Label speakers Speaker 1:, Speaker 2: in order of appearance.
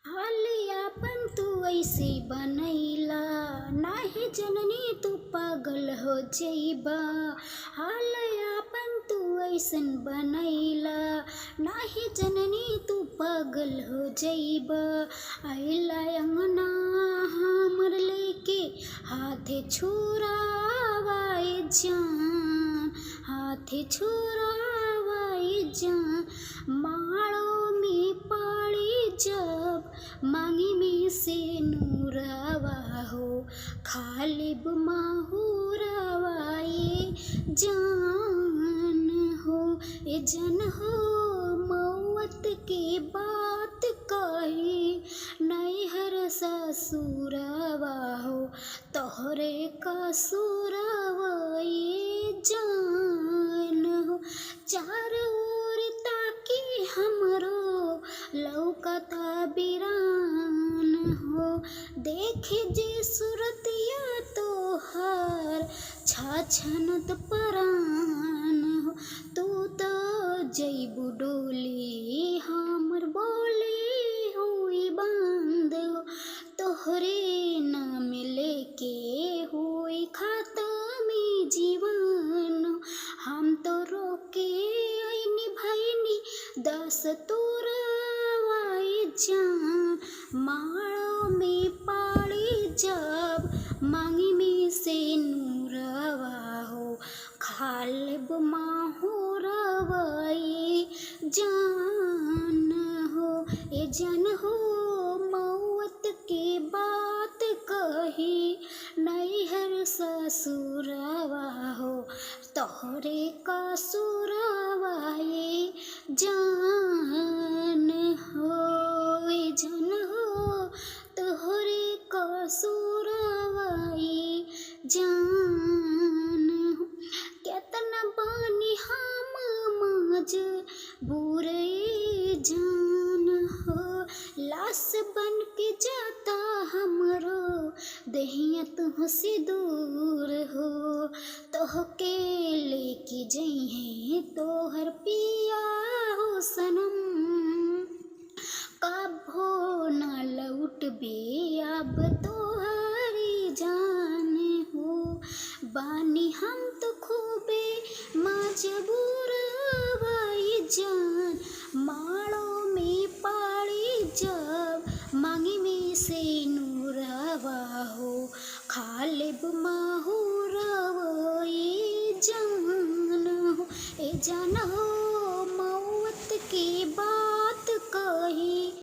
Speaker 1: हालियापन तू ऐसे बनैला, नाही जननी तू पागल हो जइबा। हालियापन तू ऐसन बनैला, नाही जननी तू पागल हो जइबा। आइला अंगना हमर लेके हाथे छुरावाए जान, हाथे छुरावाए जान। माड़ो में पड़ी जब मांगी में से नूरावा हो, खालिब माहुरावा ये जान हो। ए जन हो मौत के बात कही, नैहर ससुरावा हो, तोहरे कसुरावा ये जान हो। चारों ओर ताकी हमरो लौकता बिरान हो, देखे जे सूरतिया तोहर छाछनत परान हो। तू तो जइबू डोली हमर बोली हुई बंद हो, तोहरे नाम लेके हुई खत्म जीवन हो। हम तो रोके आईनी भईनी दस तुरवाई जान, माड़ो में पड़ी जब मांगी में से नूरवा हो, खालिब माहुरवा ये जान हो। ए जन हो मौत के बात कही, नैहर ससुरावा हो, तोहरे कसुरावा ये जान हो। ए जन हो तोहरे कसुरावा ये जान हो। केतना बानी हम मजबूर ये जान हो, लाश बन के जाता हमरो देहिया तुहसे दूर हो। तोहके लेके जइहे तोहर पिया हो सनम, कभो न लौटबे अब तोहरी जान हो। बानी हम तो खूबे मजबूर भाई जान, माड़ो में पड़ी जब मांगी में से नूरवा हो, खालिब माहुरवा ये जान हो। ए जान हो